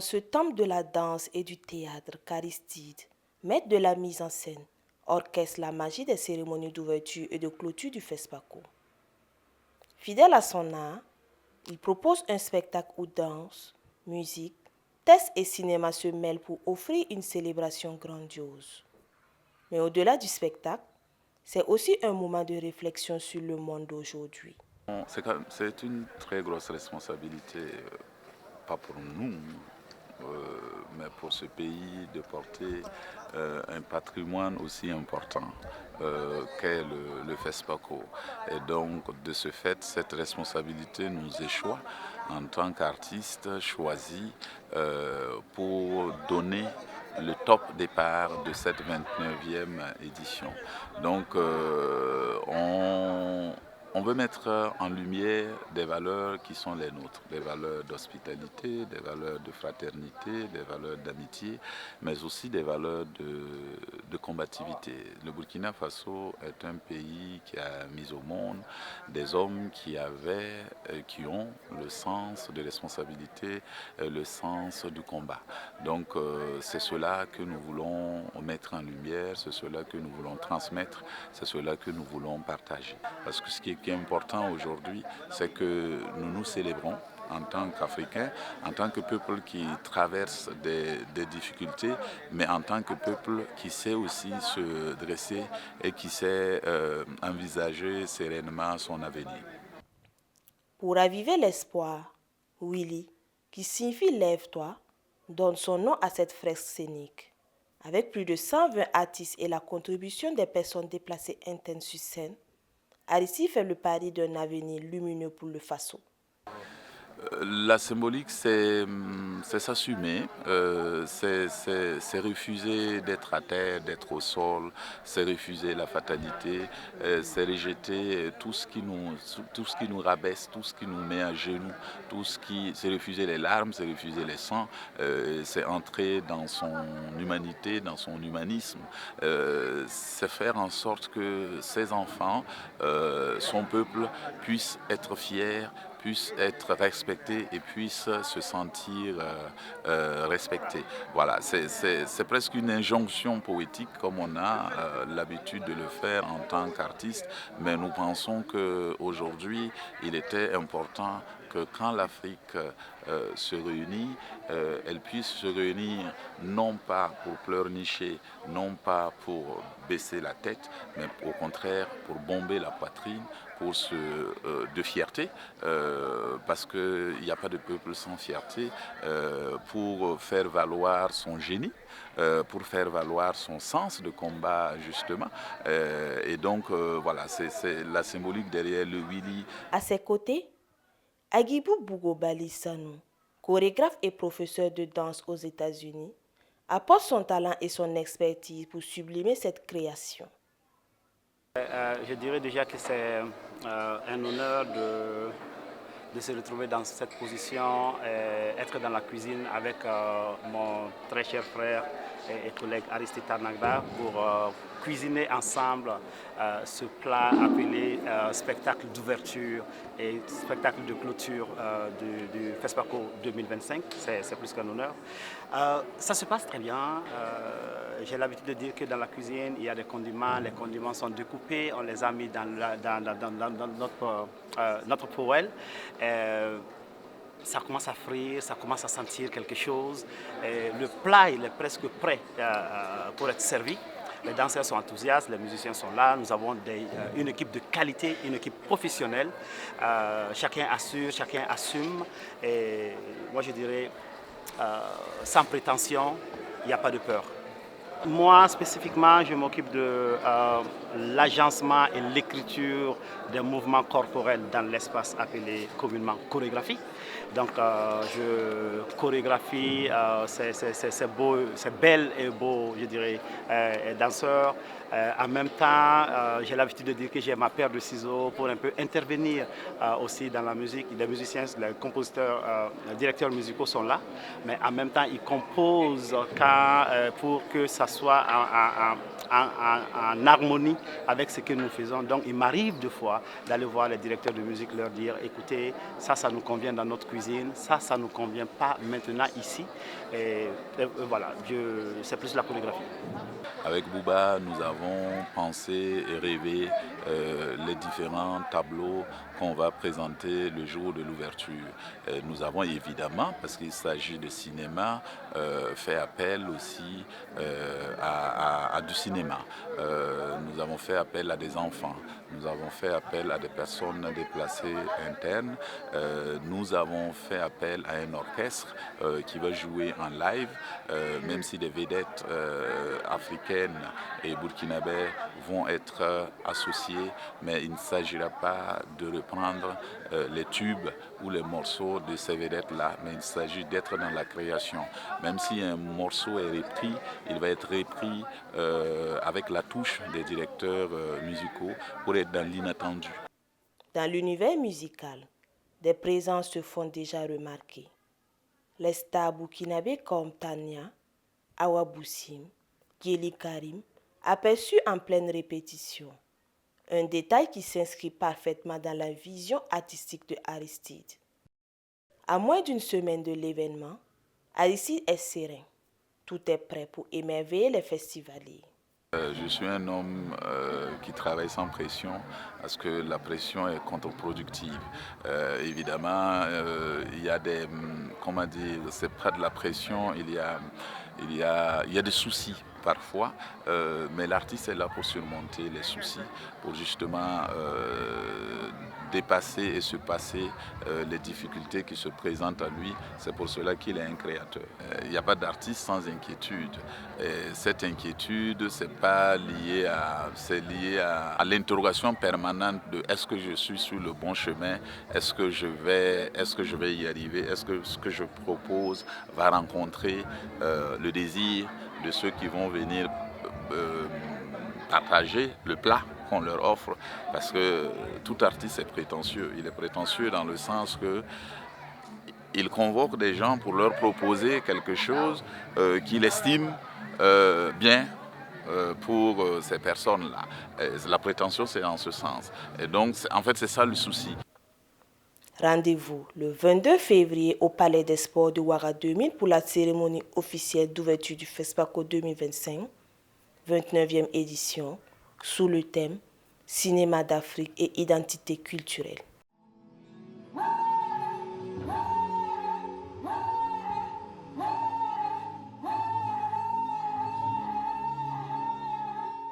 ce temple de la danse et du théâtre qu'Aristide, maître de la mise en scène, orchestre la magie des cérémonies d'ouverture et de clôture du FESPACO. Fidèle à son art, il propose un spectacle où danse, musique, texte et cinéma se mêlent pour offrir une célébration grandiose. Mais au-delà du spectacle, c'est aussi un moment de réflexion sur le monde d'aujourd'hui. C'est une très grosse responsabilité, pas pour nous, mais pour ce pays, de porter un patrimoine aussi important qu'est le FESPACO. Et donc, de ce fait, cette responsabilité nous échoit en tant qu'artistes choisis pour donner le top départ de cette 29e édition. Donc, on veut mettre en lumière des valeurs qui sont les nôtres, des valeurs d'hospitalité, des valeurs de fraternité, des valeurs d'amitié, mais aussi des valeurs de combativité. Le Burkina Faso est un pays qui a mis au monde des hommes qui ont le sens de responsabilité, le sens du combat. Donc c'est cela que nous voulons mettre en lumière, c'est cela que nous voulons transmettre, c'est cela que nous voulons partager. Parce que ce qui est important aujourd'hui, c'est que nous nous célébrons en tant qu'Africains, en tant que peuple qui traverse des difficultés, mais en tant que peuple qui sait aussi se dresser et qui sait envisager sereinement son avenir. Pour raviver l'espoir, Willy, qui signifie lève-toi, donne son nom à cette fresque scénique. Avec plus de 120 artistes et la contribution des personnes déplacées internes sur scène, Aristide fait le pari d'un avenir lumineux pour le Faso. La symbolique, c'est s'assumer, c'est refuser d'être à terre, d'être au sol, c'est refuser la fatalité, c'est rejeter tout ce qui nous rabaisse, tout ce qui nous met à genoux, c'est refuser les larmes, c'est refuser les sangs, c'est entrer dans son humanité, dans son humanisme, c'est faire en sorte que ses enfants, son peuple, puissent être fiers, puissent être respectés et puissent se sentir respectés. Voilà, c'est presque une injonction poétique comme on a l'habitude de le faire en tant qu'artiste, mais nous pensons qu'aujourd'hui, il était important que quand l'Afrique se réunit, elle puisse se réunir non pas pour pleurnicher, non pas pour baisser la tête, mais au contraire pour bomber la poitrine, de fierté, parce qu'il n'y a pas de peuple sans fierté, pour faire valoir son génie, pour faire valoir son sens de combat justement. Et donc voilà, c'est la symbolique derrière le Willy. À ses côtés, Agibou Bougobali Sanou, chorégraphe et professeur de danse aux États-Unis, apporte son talent et son expertise pour sublimer cette création. Je dirais déjà que c'est un honneur de se retrouver dans cette position, être dans la cuisine avec mon très cher frère et collègue Aristide Tarnagda pour cuisiner ensemble ce plat appelé spectacle d'ouverture et spectacle de clôture du FESPACO 2025. C'est plus qu'un honneur. Ça se passe très bien. J'ai l'habitude de dire que dans la cuisine, il y a des condiments. Les condiments sont découpés, on les a mis dans notre poêle. Ça commence à frire, ça commence à sentir quelque chose. Le plat, il est presque prêt pour être servi. Les danseurs sont enthousiastes, les musiciens sont là. Nous avons une équipe de qualité, une équipe professionnelle. Chacun assure, chacun assume. Et moi, je dirais, sans prétention, il n'y a pas de peur. Moi, spécifiquement, je m'occupe de l'agencement et l'écriture des mouvements corporels dans l'espace appelé communément chorégraphie. Donc, je chorégraphie ces belles et beaux, je dirais, danseurs. En même temps, j'ai l'habitude de dire que j'ai ma paire de ciseaux pour un peu intervenir aussi dans la musique. Les musiciens, les compositeurs, les directeurs musicaux sont là, mais en même temps, ils composent pour que ça soit en harmonie avec ce que nous faisons. Donc il m'arrive de fois d'aller voir les directeurs de musique, leur dire écoutez, ça nous convient dans notre cuisine, ça nous convient pas maintenant ici. Et voilà, c'est plus la chorégraphie. Avec Bouba, nous avons pensé et rêvé les différents tableaux qu'on va présenter le jour de l'ouverture. Nous avons évidemment, parce qu'il s'agit de cinéma, fait appel aussi à du cinéma. Nous avons fait appel à des enfants, nous avons fait appel à des personnes déplacées internes, nous avons fait appel à un orchestre qui va jouer en live, même si des vedettes africaines et burkinabè vont être associées, mais il ne s'agira pas de reprendre les tubes ou les morceaux de ces vedettes-là, mais il s'agit d'être dans la création. Même si un morceau est repris, il va être repris avec la touche des directeurs musicaux pour être dans l'inattendu. Dans l'univers musical, des présences se font déjà remarquer. Les stars burkinabés comme Tania, Awa Boussim, Guéli Karim, aperçus en pleine répétition. Un détail qui s'inscrit parfaitement dans la vision artistique de Aristide. À moins d'une semaine de l'événement, Aristide est serein. Tout est prêt pour émerveiller les festivaliers. Je suis un homme qui travaille sans pression parce que la pression est contre-productive. Évidemment, il y a des, comment dire, c'est pas de la pression, il y a des soucis parfois, mais l'artiste est là pour surmonter les soucis, pour justement dépasser et se passer les difficultés qui se présentent à lui. C'est pour cela qu'il est un créateur. Il n'y a pas d'artiste sans inquiétude. Et cette inquiétude, c'est lié à l'interrogation permanente de est-ce que je suis sur le bon chemin, est-ce que je vais y arriver, est-ce que ce que je propose va rencontrer le désir de ceux qui vont venir partager le plat qu'on leur offre, parce que tout artiste est prétentieux. Il est prétentieux dans le sens que il convoque des gens pour leur proposer quelque chose qu'il estime bien pour ces personnes-là. La prétention, c'est en ce sens. Et donc, en fait, c'est ça le souci. Rendez-vous le 22 février au Palais des Sports de Ouara 2000 pour la cérémonie officielle d'ouverture du FESPACO 2025, 29e édition, sous le thème Cinéma d'Afrique et identité culturelle.